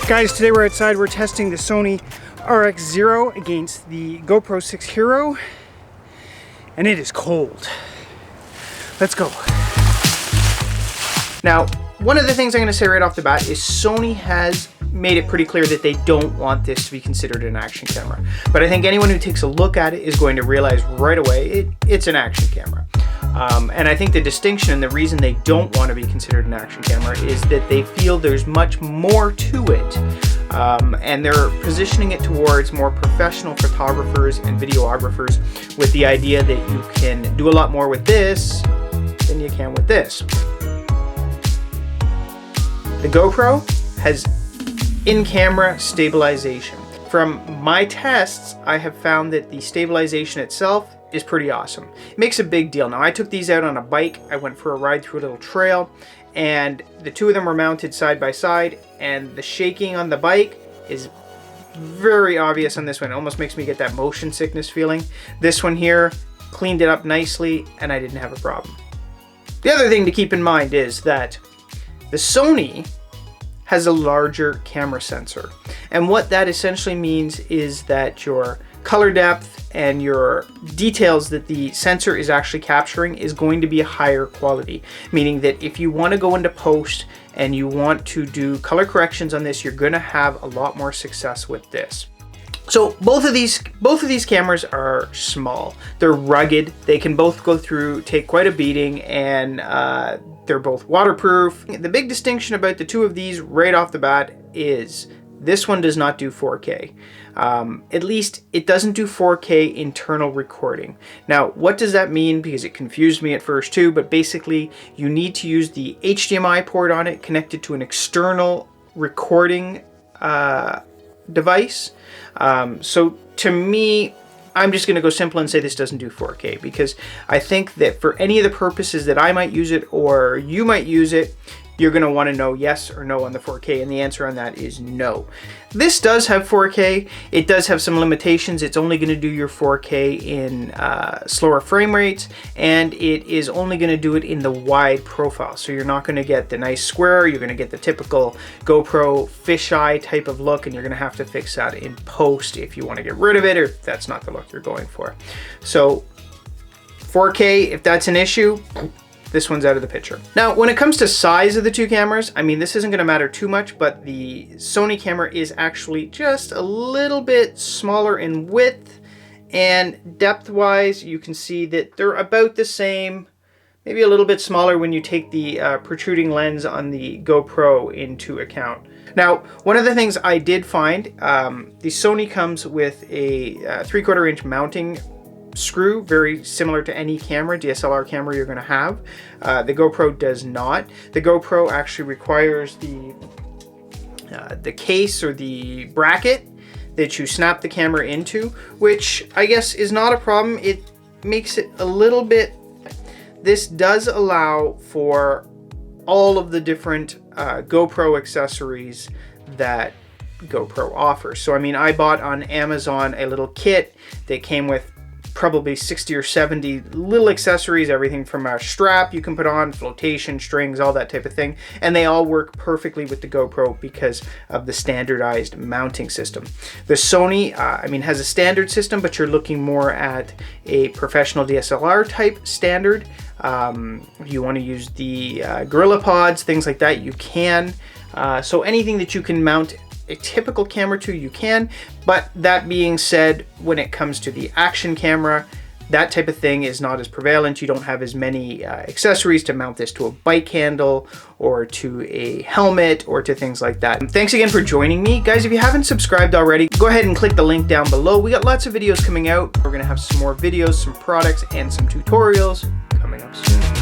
Guys, today we're outside, we're testing the Sony RX0 against the GoPro 6 Hero, and it is cold. Let's go. Now, one of the things I'm going to say right off the bat is Sony has made it pretty clear that they don't want this to be considered an action camera. But I think anyone who takes a look at it is going to realize right away it's an action camera. And I think the distinction and the reason they don't want to be considered an action camera is that they feel there's much more to it. And they're positioning it towards more professional photographers and videographers with the idea that you can do a lot more with this than you can with this. The GoPro has in-camera stabilization. From my tests, I have found that the stabilization itself is pretty awesome. It makes a big deal. Now, I took these out on a bike. I went for a ride through a little trail, and the two of them were mounted side by side, and the shaking on the bike is very obvious on this one. It almost makes me get that motion sickness feeling. This one here cleaned it up nicely, and I didn't have a problem. The other thing to keep in mind is that the Sony has a larger camera sensor. And what that essentially means is that your color depth and your details that the sensor is actually capturing is going to be a higher quality. Meaning that if you want to go into post and you want to do color corrections on this, you're going to have a lot more success with this. So both of these cameras are small. They're rugged. They can both take quite a beating, and they're both waterproof. The big distinction about the two of these right off the bat is this one does not do 4K. At least it doesn't do 4K internal recording. Now, what does that mean? Because it confused me at first too, but basically you need to use the HDMI port on it connected to an external recording device. So to me, I'm just going to go simple and say this doesn't do 4K, because I think that for any of the purposes that I might use it or you might use it, you're going to want to know yes or no on the 4K, and the answer on that is no. This does have 4K. It does have some limitations. It's only going to do your 4K in slower frame rates, and it is only going to do it in the wide profile. So you're not going to get the nice square. You're going to get the typical GoPro fisheye type of look, and you're going to have to fix that in post if you want to get rid of it, or if that's not the look you're going for. So 4K, if that's an issue, this one's out of the picture. Now, when it comes to size of the two cameras, I mean, this isn't going to matter too much, but the Sony camera is actually just a little bit smaller in width, and depth-wise, you can see that they're about the same, maybe a little bit smaller when you take the protruding lens on the GoPro into account. Now, one of the things I did find, the Sony comes with a 3/4 inch mounting screw, very similar to any camera, DSLR camera you're going to have. The GoPro does not. The GoPro actually requires the case or the bracket that you snap the camera into, which I guess is not a problem. It makes it a little bit... This does allow for all of the different GoPro accessories that GoPro offers. So I mean, I bought on Amazon a little kit that came with probably 60 or 70 little accessories, everything from a strap you can put on, flotation, strings, all that type of thing, and they all work perfectly with the GoPro because of the standardized mounting system. The Sony, I mean, has a standard system, but you're looking more at a professional DSLR type standard. If you want to use the Gorilla Pods, things like that, you can. So anything that you can mount a typical camera to, you can. But that being said, when it comes to the action camera, that type of thing is not as prevalent. You don't have as many accessories to mount this to a bike handle or to a helmet or to things like that. Thanks again for joining me. Guys, if you haven't subscribed already, go ahead and click the link down below. We got lots of videos coming out. We're gonna have some more videos, some products, and some tutorials coming up soon.